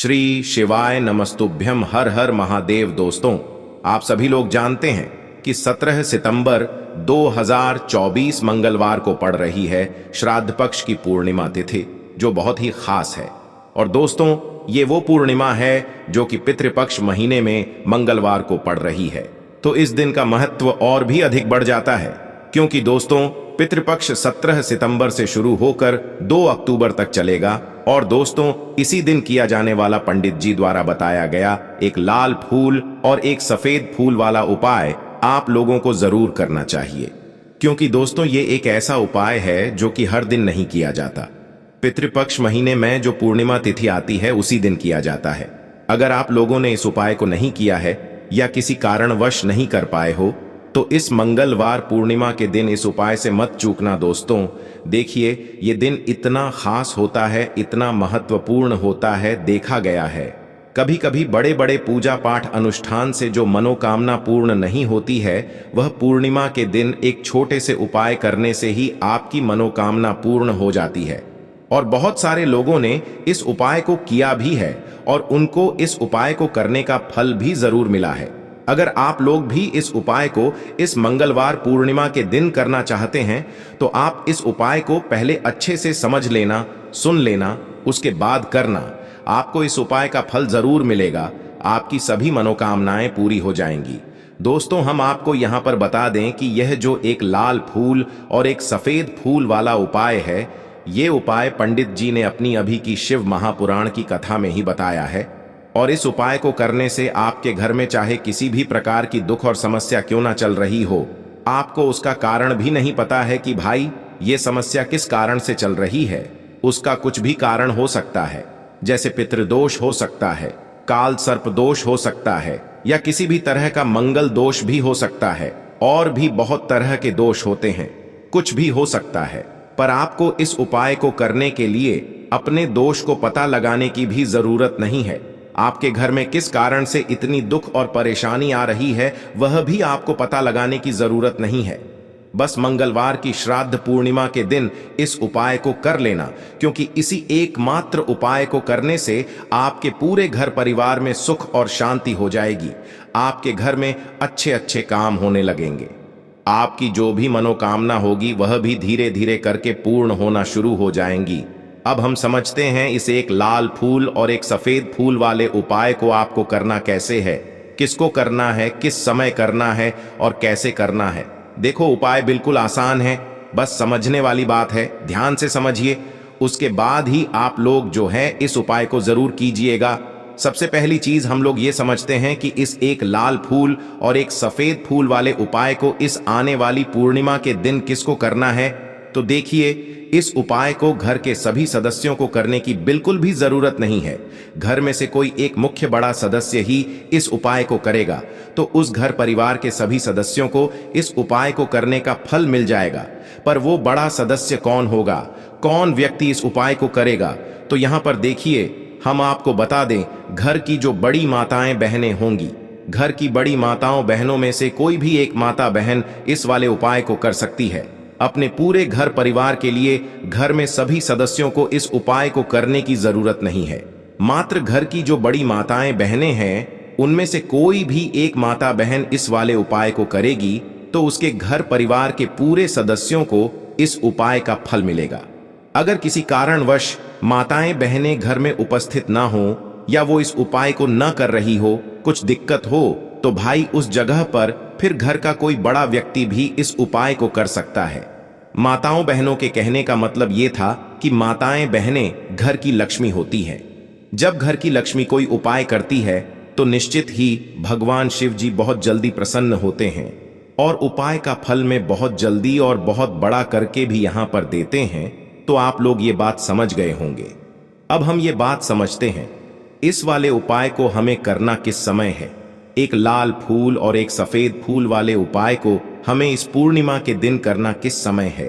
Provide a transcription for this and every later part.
श्री शिवाय नमस्तुभ्यम। हर हर महादेव। दोस्तों, आप सभी लोग जानते हैं कि 17 सितंबर 2024 मंगलवार को पड़ रही है श्राद्ध पक्ष की पूर्णिमा तिथि, जो बहुत ही खास है। और दोस्तों, ये वो पूर्णिमा है जो कि पितृपक्ष महीने में मंगलवार को पड़ रही है। तो इस दिन का महत्व और भी अधिक बढ़ जाता है, क्योंकि दोस्तों पितृपक्ष 17 सितंबर से शुरू होकर 2 अक्टूबर तक चलेगा। और दोस्तों, इसी दिन किया जाने वाला पंडित जी द्वारा बताया गया एक लाल फूल और एक सफेद फूल वाला उपाय आप लोगों को जरूर करना चाहिए, क्योंकि दोस्तों ये एक ऐसा उपाय है जो कि हर दिन नहीं किया जाता। पितृपक्ष महीने में जो पूर्णिमा तिथि आती है उसी दिन किया जाता है। अगर आप लोगों ने इस उपाय को नहीं किया है या किसी कारणवश नहीं कर पाए हो, तो इस मंगलवार पूर्णिमा के दिन इस उपाय से मत चूकना। दोस्तों देखिए, ये दिन इतना खास होता है, इतना महत्वपूर्ण होता है। देखा गया है कभी कभी बड़े बड़े पूजा पाठ अनुष्ठान से जो मनोकामना पूर्ण नहीं होती है, वह पूर्णिमा के दिन एक छोटे से उपाय करने से ही आपकी मनोकामना पूर्ण हो जाती है। और बहुत सारे लोगों ने इस उपाय को किया भी है और उनको इस उपाय को करने का फल भी जरूर मिला है। अगर आप लोग भी इस उपाय को इस मंगलवार पूर्णिमा के दिन करना चाहते हैं, तो आप इस उपाय को पहले अच्छे से समझ लेना, सुन लेना, उसके बाद करना। आपको इस उपाय का फल जरूर मिलेगा, आपकी सभी मनोकामनाएं पूरी हो जाएंगी। दोस्तों, हम आपको यहां पर बता दें कि यह जो एक लाल फूल और एक सफेद फूल वाला उपाय है, ये उपाय पंडित जी ने अपनी अभी की शिव महापुराण की कथा में ही बताया है। और इस उपाय को करने से आपके घर में चाहे किसी भी प्रकार की दुख और समस्या क्यों ना चल रही हो, आपको उसका कारण भी नहीं पता है कि भाई ये समस्या किस कारण से चल रही है, उसका कुछ भी कारण हो सकता है। जैसे पितृदोष हो सकता है, काल सर्प दोष हो सकता है, या किसी भी तरह का मंगल दोष भी हो सकता है। और भी बहुत तरह के दोष होते हैं, कुछ भी हो सकता है। पर आपको इस उपाय को करने के लिए अपने दोष को पता लगाने की भी जरूरत नहीं है। आपके घर में किस कारण से इतनी दुख और परेशानी आ रही है, वह भी आपको पता लगाने की जरूरत नहीं है। बस मंगलवार की श्राद्ध पूर्णिमा के दिन इस उपाय को कर लेना, क्योंकि इसी एकमात्र उपाय को करने से आपके पूरे घर परिवार में सुख और शांति हो जाएगी। आपके घर में अच्छे अच्छे काम होने लगेंगे। आपकी जो भी मनोकामना होगी वह भी धीरे धीरे करके पूर्ण होना शुरू हो जाएंगी। अब हम समझते हैं इस एक लाल फूल और एक सफेद फूल वाले उपाय को आपको करना कैसे है, किसको करना है, किस समय करना है और कैसे करना है। देखो, उपाय बिल्कुल आसान है, बस समझने वाली बात है। ध्यान से समझिए, उसके बाद ही आप लोग जो है इस उपाय को जरूर कीजिएगा। सबसे पहली चीज हम लोग ये समझते हैं कि इस एक लाल फूल और एक सफेद फूल वाले उपाय को इस आने वाली पूर्णिमा के दिन किसको करना है। तो देखिए, इस उपाय को घर के सभी सदस्यों को करने की बिल्कुल भी जरूरत नहीं है। घर में से कोई एक मुख्य बड़ा सदस्य ही इस उपाय को करेगा, तो उस घर परिवार के सभी सदस्यों को इस उपाय को करने का फल मिल जाएगा। पर वो बड़ा सदस्य कौन होगा, कौन व्यक्ति इस उपाय को करेगा, तो यहाँ पर देखिए, हम आपको बता दें, घर की जो बड़ी माताएं बहनें होंगी, घर की बड़ी माताओं बहनों में से कोई भी एक माता बहन इस वाले उपाय को कर सकती है। अपने पूरे घर परिवार के लिए घर में सभी सदस्यों को इस उपाय को करने की जरूरत नहीं है। मात्र घर की जो बड़ी माताएं बहनें हैं, उनमें से कोई भी एक माता बहन इस वाले उपाय को करेगी, तो उसके घर परिवार के पूरे सदस्यों को इस उपाय का फल मिलेगा। अगर किसी कारणवश माताएं बहनें घर में उपस्थित ना हो, या वो इस उपाय को न कर रही हो, कुछ दिक्कत हो, तो भाई उस जगह पर फिर घर का कोई बड़ा व्यक्ति भी इस उपाय को कर सकता है। माताओं बहनों के कहने का मतलब ये था कि माताएं बहनें घर की लक्ष्मी होती हैं। जब घर की लक्ष्मी कोई उपाय करती है, तो निश्चित ही भगवान शिव जी बहुत जल्दी प्रसन्न होते हैं और उपाय का फल में बहुत जल्दी और बहुत बड़ा करके भी यहां पर देते हैं। तो आप लोग ये बात समझ गए होंगे। अब हम ये बात समझते हैं, इस वाले उपाय को हमें करना किस समय है। एक लाल फूल और एक सफेद फूल वाले उपाय को हमें इस पूर्णिमा के दिन करना किस समय है।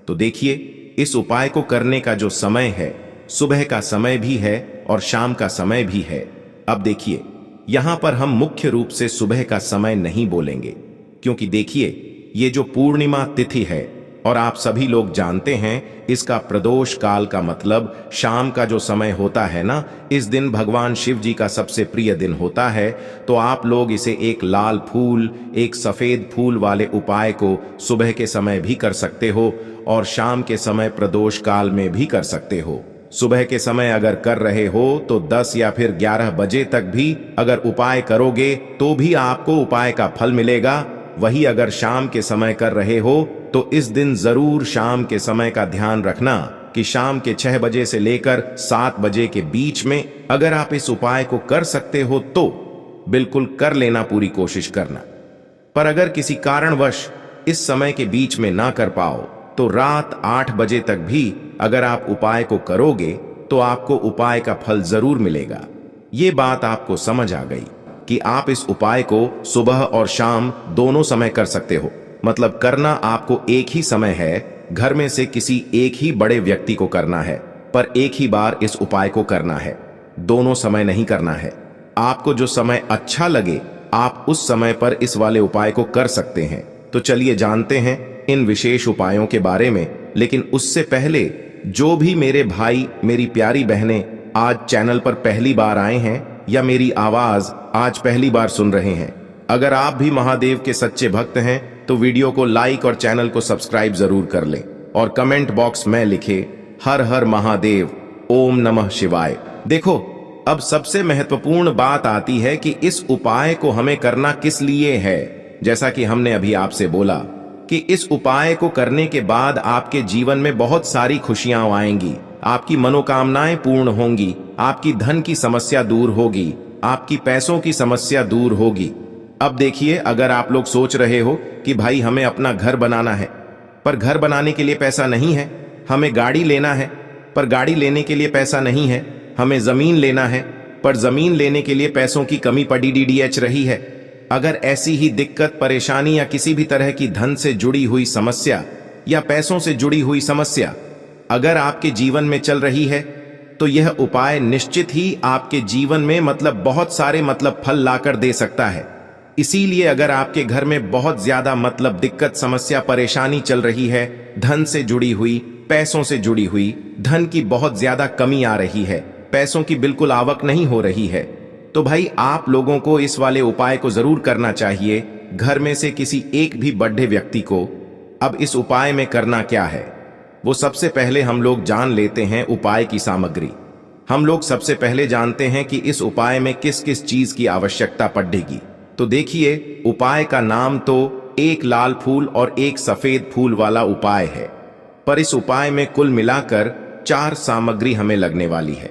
तो देखिए, इस उपाय को करने का जो समय है, सुबह का समय भी है और शाम का समय भी है। अब देखिए, यहां पर हम मुख्य रूप से सुबह का समय नहीं बोलेंगे, क्योंकि देखिए, ये जो पूर्णिमा तिथि है, और आप सभी लोग जानते हैं इसका प्रदोष काल का मतलब शाम का जो समय होता है ना, इस दिन भगवान शिव जी का सबसे प्रिय दिन होता है। तो आप लोग इसे एक लाल फूल, एक सफेद फूल वाले उपाय को सुबह के समय भी कर सकते हो और शाम के समय प्रदोष काल में भी कर सकते हो। सुबह के समय अगर कर रहे हो तो 10 या फिर 11 बजे तक भी अगर उपाय करोगे तो भी आपको उपाय का फल मिलेगा। वही अगर शाम के समय कर रहे हो तो इस दिन जरूर शाम के समय का ध्यान रखना कि शाम के 6 बजे से लेकर 7 बजे के बीच में अगर आप इस उपाय को कर सकते हो तो बिल्कुल कर लेना, पूरी कोशिश करना। पर अगर किसी कारणवश इस समय के बीच में ना कर पाओ तो रात 8 बजे तक भी अगर आप उपाय को करोगे तो आपको उपाय का फल जरूर मिलेगा। ये बात आपको समझ आ गई कि आप इस उपाय को सुबह और शाम दोनों समय कर सकते हो। मतलब करना आपको एक ही समय है, घर में से किसी एक ही बड़े व्यक्ति को करना है, पर एक ही बार इस उपाय को करना है, दोनों समय नहीं करना है। आपको जो समय अच्छा लगे आप उस समय पर इस वाले उपाय को कर सकते हैं। तो चलिए जानते हैं इन विशेष उपायों के बारे में। लेकिन उससे पहले जो भी मेरे भाई मेरी प्यारी बहनें आज चैनल पर पहली बार आए हैं या मेरी आवाज आज पहली बार सुन रहे हैं, अगर आप भी महादेव के सच्चे भक्त हैं तो वीडियो को लाइक और चैनल को सब्सक्राइब जरूर कर लें और कमेंट बॉक्स में लिखे हर हर महादेव, ओम नमः शिवाय। देखो, अब सबसे महत्वपूर्ण बात आती है कि इस उपाय को हमें करना किस लिए है। जैसा कि हमने अभी आपसे बोला कि इस उपाय को करने के बाद आपके जीवन में बहुत सारी खुशियां आएंगी, आपकी मनोकामनाएं पूर्ण होंगी, आपकी धन की समस्या दूर होगी, आपकी पैसों की समस्या दूर होगी। अब देखिए, अगर आप लोग सोच रहे हो कि भाई हमें अपना घर बनाना है पर घर बनाने के लिए पैसा नहीं है, हमें गाड़ी लेना है पर गाड़ी लेने के लिए पैसा नहीं है, हमें जमीन लेना है पर जमीन लेने के लिए पैसों की कमी पड़ी डीडीएच रही है। अगर ऐसी ही दिक्कत, परेशानी या किसी भी तरह की धन से जुड़ी हुई समस्या या पैसों से जुड़ी हुई समस्या अगर आपके जीवन में चल रही है तो यह उपाय निश्चित ही आपके जीवन में बहुत सारे फल लाकर दे सकता है। इसीलिए अगर आपके घर में बहुत ज्यादा दिक्कत, समस्या, परेशानी चल रही है, धन से जुड़ी हुई, पैसों से जुड़ी हुई, धन की बहुत ज्यादा कमी आ रही है, पैसों की बिल्कुल आवक नहीं हो रही है, तो भाई आप लोगों को इस वाले उपाय को जरूर करना चाहिए। घर में से किसी एक भी बड़े व्यक्ति को। अब इस उपाय में करना क्या है, वो सबसे पहले हम लोग जान लेते हैं उपाय की सामग्री। हम लोग सबसे पहले जानते हैं कि इस उपाय में किस किस चीज की आवश्यकता पड़ेगी। तो देखिए, उपाय का नाम तो एक लाल फूल और एक सफेद फूल वाला उपाय है, पर इस उपाय में कुल मिलाकर 4 सामग्री हमें लगने वाली है,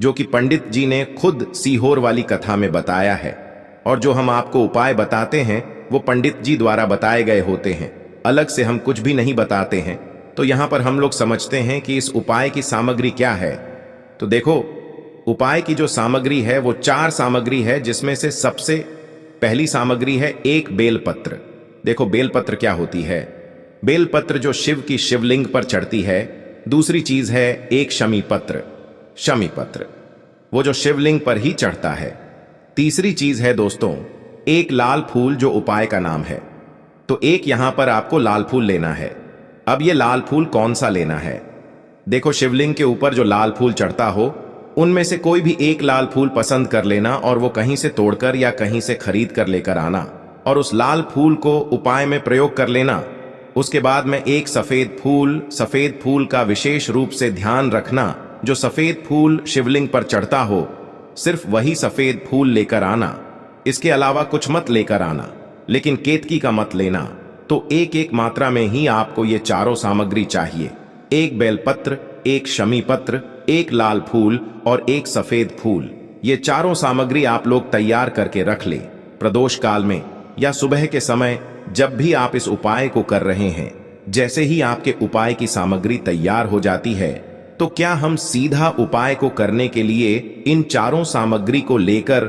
जो कि पंडित जी ने खुद सीहोर वाली कथा में बताया है। और जो हम आपको उपाय बताते हैं वो पंडित जी द्वारा बताए गए होते हैं, अलग से हम कुछ भी नहीं बताते हैं। तो यहां पर हम लोग समझते हैं कि इस उपाय की सामग्री क्या है। तो देखो, उपाय की जो सामग्री है वो 4 सामग्री है, जिसमें से सबसे पहली सामग्री है एक बेलपत्र। देखो, बेलपत्र क्या होती है? बेलपत्र जो शिव की शिवलिंग पर चढ़ती है। दूसरी चीज है एक शमी पत्र, शमी पत्र, वो जो शिवलिंग पर ही चढ़ता है। तीसरी चीज है दोस्तों एक लाल फूल, जो उपाय का नाम है। तो एक यहां पर आपको लाल फूल लेना है। अब ये लाल फूल कौन सा लेना है? देखो, शिवलिंग के ऊपर जो लाल फूल चढ़ता हो उनमें से कोई भी एक लाल फूल पसंद कर लेना और वो कहीं से तोड़कर या कहीं से खरीद कर लेकर आना और उस लाल फूल को उपाय में प्रयोग कर लेना। उसके बाद में एक सफेद फूल का विशेष रूप से ध्यान रखना। जो सफेद फूल शिवलिंग पर चढ़ता हो सिर्फ वही सफेद फूल लेकर आना, इसके अलावा कुछ मत लेकर आना, लेकिन केतकी का मत लेना। तो एक एक मात्रा में ही आपको ये चारों सामग्री चाहिए। एक बेलपत्र, एक शमी पत्र, एक लाल फूल और एक सफेद फूल। ये चारों सामग्री आप लोग तैयार करके रख ले। प्रदोष काल में या सुबह के समय जब भी आप इस उपाय को कर रहे हैं, जैसे ही आपके उपाय की सामग्री तैयार हो जाती है तो क्या हम सीधा उपाय को करने के लिए इन चारों सामग्री को लेकर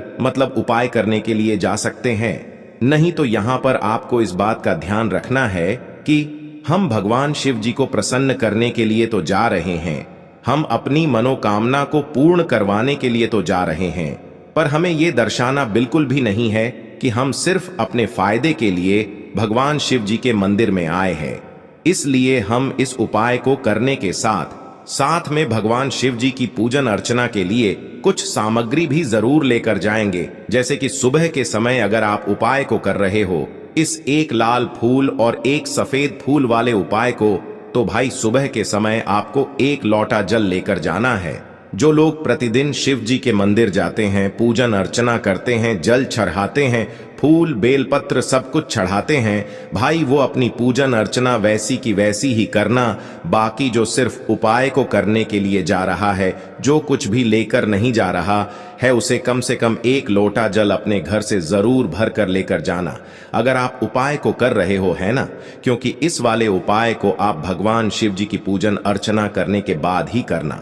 उपाय करने के लिए जा सकते हैं? नहीं, तो यहां पर आपको इस बात का ध्यान रखना है कि हम भगवान शिव जी को प्रसन्न करने के लिए तो जा रहे हैं, हम अपनी मनोकामना को पूर्ण करवाने के लिए तो जा रहे हैं, पर हमें यह दर्शाना बिल्कुल भी नहीं है कि हम सिर्फ अपने फायदे के लिए भगवान शिव जी के मंदिर में आए हैं। इसलिए हम इस उपाय को करने के साथ साथ में भगवान शिव जी की पूजन अर्चना के लिए कुछ सामग्री भी जरूर लेकर जाएंगे। जैसे कि सुबह के समय अगर आप उपाय को कर रहे हो, इस एक लाल फूल और एक सफेद फूल वाले उपाय को, तो भाई सुबह के समय आपको एक लोटा जल लेकर जाना है। जो लोग प्रतिदिन शिव जी के मंदिर जाते हैं, पूजन अर्चना करते हैं, जल चढ़ाते हैं, फूल बेलपत्र सब कुछ चढ़ाते हैं, भाई वो अपनी पूजन अर्चना वैसी की वैसी ही करना। बाकी जो सिर्फ उपाय को करने के लिए जा रहा है, जो कुछ भी लेकर नहीं जा रहा है, उसे कम से कम एक लोटा जल अपने घर से जरूर भर कर लेकर जाना। अगर आप उपाय को कर रहे हो, है ना, क्योंकि इस वाले उपाय को आप भगवान शिव जी की पूजन अर्चना करने के बाद ही करना।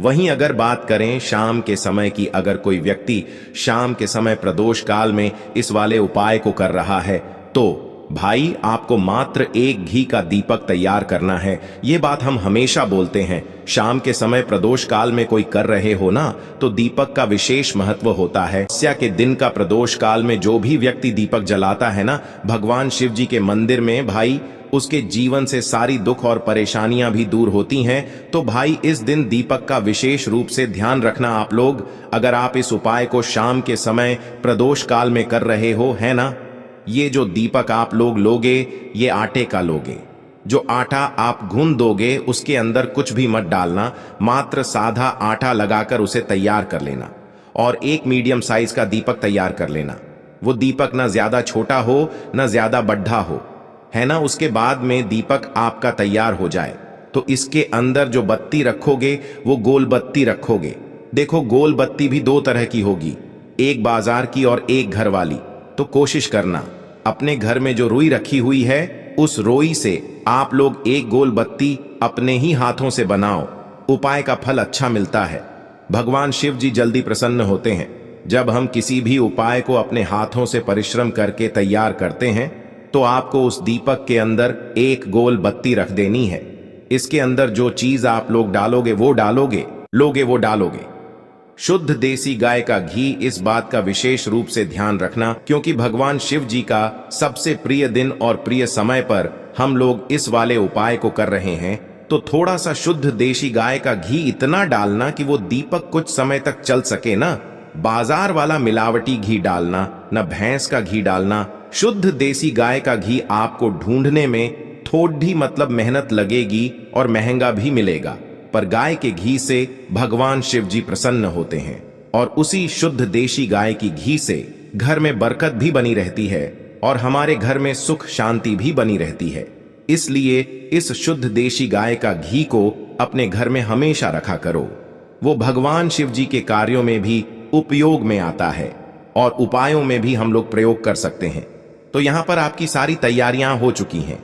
वहीं अगर बात करें शाम के समय की, अगर कोई व्यक्ति शाम के समय प्रदोष काल में इस वाले उपाय को कर रहा है, तो भाई आपको मात्र एक घी का दीपक तैयार करना है। ये बात हम हमेशा बोलते हैं, शाम के समय प्रदोष काल में कोई कर रहे हो ना, तो दीपक का विशेष महत्व होता है। अमावस्या के दिन का प्रदोष काल में जो भी व्यक्ति दीपक जलाता है ना भगवान शिव जी के मंदिर में, भाई उसके जीवन से सारी दुख और परेशानियां भी दूर होती हैं। तो भाई इस दिन दीपक का विशेष रूप से ध्यान रखना आप लोग। अगर आप इस उपाय को शाम के समय प्रदोष काल में कर रहे हो, है ना, ये जो दीपक आप लोग लोगे, ये आटे का लोगे। जो आटा आप गूंद दोगे उसके अंदर कुछ भी मत डालना, मात्र साधा आटा लगाकर उसे तैयार कर लेना और एक मीडियम साइज का दीपक तैयार कर लेना। वो दीपक ना ज्यादा छोटा हो ना ज्यादा बड़ा हो, है ना। उसके बाद में दीपक आपका तैयार हो जाए तो इसके अंदर जो बत्ती रखोगे वो गोल बत्ती रखोगे। देखो गोल बत्ती भी दो तरह की होगी, एक बाजार की और एक घर वाली। तो कोशिश करना अपने घर में जो रुई रखी हुई है, उस रोई से आप लोग एक गोल बत्ती अपने ही हाथों से बनाओ। उपाय का फल अच्छा मिलता है, भगवान शिव जी जल्दी प्रसन्न होते हैं। जब हम किसी भी उपाय को अपने हाथों से परिश्रम करके तैयार करते हैं, तो आपको उस दीपक के अंदर एक गोल बत्ती रख देनी है। इसके अंदर जो चीज आप लोग डालोगे वो डालोगे शुद्ध देसी गाय का घी। इस बात का विशेष रूप से ध्यान रखना, क्योंकि भगवान शिव जी का सबसे प्रिय दिन और प्रिय समय पर हम लोग इस वाले उपाय को कर रहे हैं। तो थोड़ा सा शुद्ध देसी गाय का घी इतना डालना कि वो दीपक कुछ समय तक चल सके ना। बाजार वाला मिलावटी घी डालना, न भैंस का घी डालना। शुद्ध देसी गाय का घी आपको ढूंढने में थोड़ी मतलब मेहनत लगेगी और महंगा भी मिलेगा, पर गाय के घी से भगवान शिव जी प्रसन्न होते हैं और उसी शुद्ध देसी गाय की घी से घर में बरकत भी बनी रहती है और हमारे घर में सुख शांति भी बनी रहती है। इसलिए इस शुद्ध देसी गाय का घी को अपने घर में हमेशा रखा करो। वो भगवान शिव जी के कार्यों में भी उपयोग में आता है और उपायों में भी हम लोग प्रयोग कर सकते हैं। तो यहां पर आपकी सारी तैयारियां हो चुकी हैं।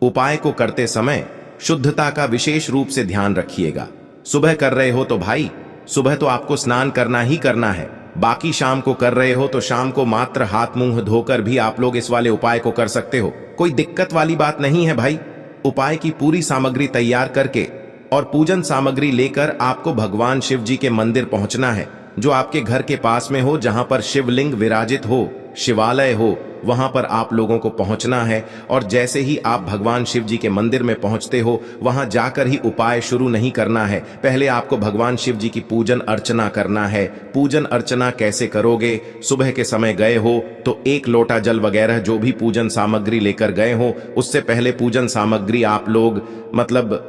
उपाय को करते समय शुद्धता का विशेष रूप से ध्यान रखिएगा। सुबह कर रहे हो तो भाई सुबह तो आपको स्नान करना ही करना है। बाकी शाम को कर रहे हो तो शाम को मात्र हाथ मुंह धोकर भी आप लोग इस वाले उपाय को कर सकते हो। कोई दिक्कत वाली बात नहीं है भाई। उपाय की पूरी सामग्री तैयार करके और पूजन सामग्री लेकर आपको भगवान शिव जी के मंदिर पहुंचना है, जो आपके घर के पास में हो, जहां पर शिवलिंग विराजित हो, शिवालय हो, वहां पर आप लोगों को पहुंचना है। और जैसे ही आप भगवान शिव जी के मंदिर में पहुंचते हो, वहां जाकर ही उपाय शुरू नहीं करना है। पहले आपको भगवान शिव जी की पूजन अर्चना करना है। पूजन अर्चना कैसे करोगे? सुबह के समय गए हो तो एक लोटा जल वगैरह जो भी पूजन सामग्री लेकर गए हो, उससे पहले पूजन सामग्री आप लोग मतलब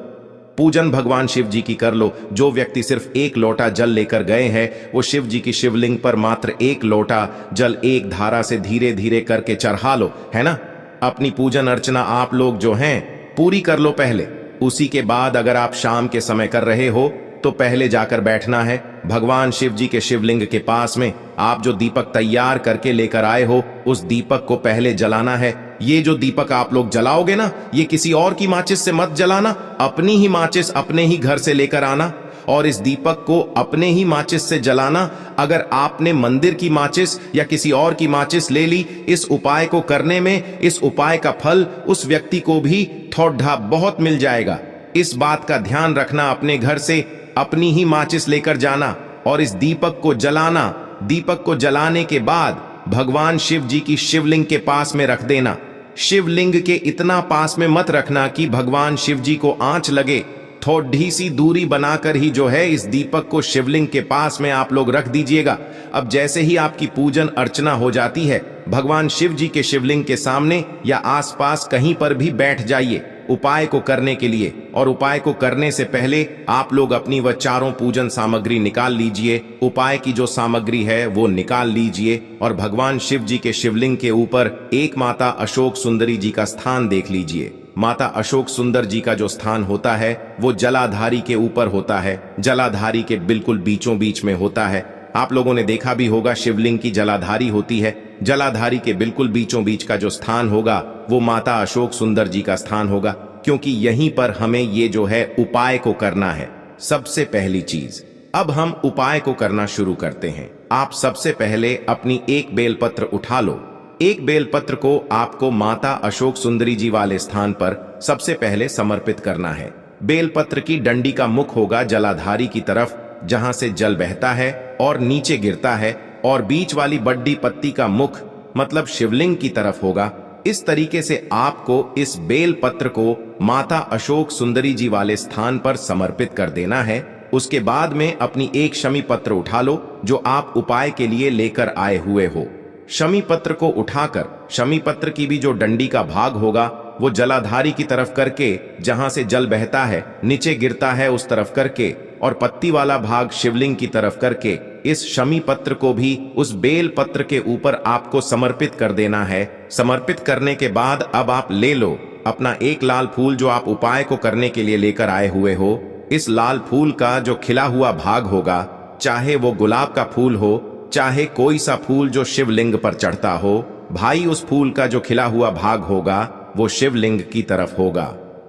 पूजन भगवान शिव जी की कर लो। जो व्यक्ति सिर्फ एक लोटा जल लेकर गए हैं, वो शिव जी की शिवलिंग पर मात्र एक लोटा जल एक धारा से धीरे धीरे करके चढ़ा लो, है ना। अपनी पूजन अर्चना आप लोग जो हैं पूरी कर लो पहले। उसी के बाद अगर आप शाम के समय कर रहे हो तो पहले जाकर बैठना है भगवान शिव जी के शिवलिंग के पास में। आप जो दीपक तैयार करके लेकर आए हो, उस दीपक को पहले जलाना है। ये जो दीपक आप लोग जलाओगे ना, ये किसी और की माचिस से मत जलाना, अपनी ही माचिस अपने ही घर से लेकर आना और इस दीपक को अपने ही माचिस से जलाना। अगर आपने मंदिर की माचिस या किसी और की माचिस ले ली इस उपाय को करने में, इस उपाय का फल उस व्यक्ति को भी थोड़ा बहुत मिल जाएगा। इस बात का ध्यान रखना, अपने घर से अपनी ही माचिस लेकर जाना और इस दीपक को जलाना। दीपक को जलाने के बाद भगवान शिव जी की शिवलिंग के पास में रख देना। शिवलिंग के इतना पास में मत रखना कि भगवान शिव जी को आंच लगे। थोड़ी सी दूरी बनाकर ही जो है इस दीपक को शिवलिंग के पास में आप लोग रख दीजिएगा। अब जैसे ही आपकी पूजन अर्चना हो जाती है, भगवान शिव जी के शिवलिंग के सामने या आसपास कहीं पर भी बैठ जाइए उपाय को करने के लिए। और उपाय को करने से पहले आप लोग अपनी वह चारों पूजन सामग्री निकाल लीजिए। उपाय की जो सामग्री है वो निकाल लीजिए और भगवान शिव जी के शिवलिंग के ऊपर एक माता अशोक सुंदरी जी का स्थान देख लीजिए। माता अशोक सुंदर जी का जो स्थान होता है वो जलाधारी के ऊपर होता है, जलाधारी के बिल्कुल बीचों बीच में होता है। आप लोगों ने देखा भी होगा शिवलिंग की जलाधारी होती है। जलाधारी के बिल्कुल बीचों बीच का जो स्थान होगा वो माता अशोक सुंदर जी का स्थान होगा, क्योंकि यहीं पर हमें ये जो है उपाय को करना है। सबसे पहली चीज, अब हम उपाय को करना शुरू करते हैं। आप सबसे पहले अपनी एक बेलपत्र उठा लो। एक बेलपत्र को आपको माता अशोक सुंदरी जी वाले स्थान पर सबसे पहले समर्पित करना है। बेलपत्र की डंडी का मुख होगा जलाधारी की तरफ, जहां से जल बहता है और नीचे गिरता है, और बीच वाली बड्डी पत्ती का मुख मतलब शिवलिंग की तरफ होगा। इस तरीके से आपको इस बेल पत्र को माता अशोक सुंदरी जी वाले स्थान पर समर्पित कर देना है। उसके बाद में अपनी एक शमी पत्र उठा लो जो आप उपाय के लिए लेकर आए हुए हो। शमी पत्र को उठाकर शमी पत्र की भी जो डंडी का भाग होगा वो जलाधारी की तरफ करके, जहां से जल बहता है नीचे गिरता है उस तरफ करके, और पत्ती वाला भाग शिवलिंग की तरफ करके इस शमी पत्र को भी उस बेल पत्र के ऊपर आपको समर्पित कर देना है। समर्पित करने के बाद अब आप ले लो अपना एक लाल फूल जो आप उपाय को करने के लिए लेकर आए हुए हो। इस लाल फूल का जो खिला हुआ भाग होगा, चाहे वो गुलाब का फूल हो, चाहे कोई सा फूल जो शिवलिंग पर चढ़ता हो, भाई उस फूल का जो खिला हुआ भाग होगा वो शिवलिंग की तरफ होगा।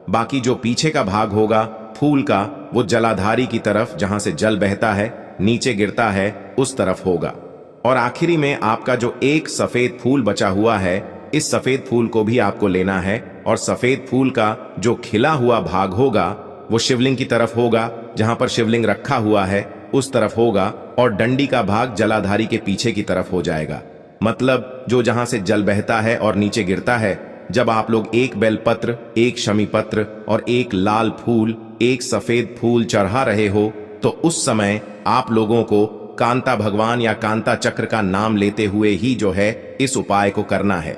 बाकी जो पीछे का भाग होगा फूल का वो जलाधारी की तरफ, जहां से जल बहता है नीचे गिरता है उस तरफ होगा। और आखिरी में आपका जो एक सफेद फूल बचा हुआ है, इस सफेद फूल को भी आपको लेना है और सफेद फूल का जो खिला हुआ भाग होगा वो शिवलिंग की तरफ होगा, जहां पर शिवलिंग रखा हुआ है उस तरफ होगा, और डंडी का भाग जलाधारी के पीछे की तरफ हो जाएगा। मतलब जो जहां से जल बहता है और नीचे गिरता है। जब आप लोग एक बेलपत्र, एक शमी पत्र और एक लाल फूल, एक सफेद फूल चढ़ा रहे हो, तो उस समय आप लोगों को कांता भगवान या कांता चक्र का नाम लेते हुए ही जो है इस उपाय को करना है,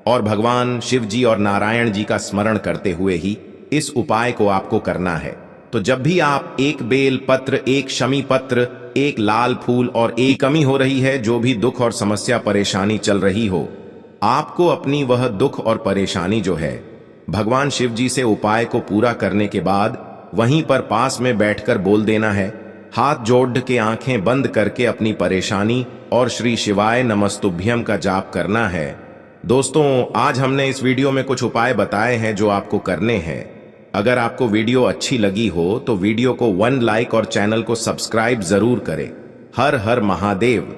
और भगवान शिव जी और नारायण जी का स्मरण करते हुए ही इस उपाय को आपको करना है। तो जब भी आप एक बेल पत्र, एक शमी पत्र, एक लाल फूल और एक कमी हो रही है, जो भी दुख और समस्या परेशानी चल रही हो, आपको अपनी वह दुख और परेशानी जो है भगवान शिव जी से उपाय को पूरा करने के बाद वहीं पर पास में बैठकर बोल देना है। हाथ जोड़ के आंखें बंद करके अपनी परेशानी और श्री शिवाय नमस्तुभ्यम का जाप करना है। दोस्तों, आज हमने इस वीडियो में कुछ उपाय बताए हैं जो आपको करने हैं। अगर आपको वीडियो अच्छी लगी हो तो वीडियो को 1 लाइक और चैनल को सब्सक्राइब जरूर करें। हर हर महादेव।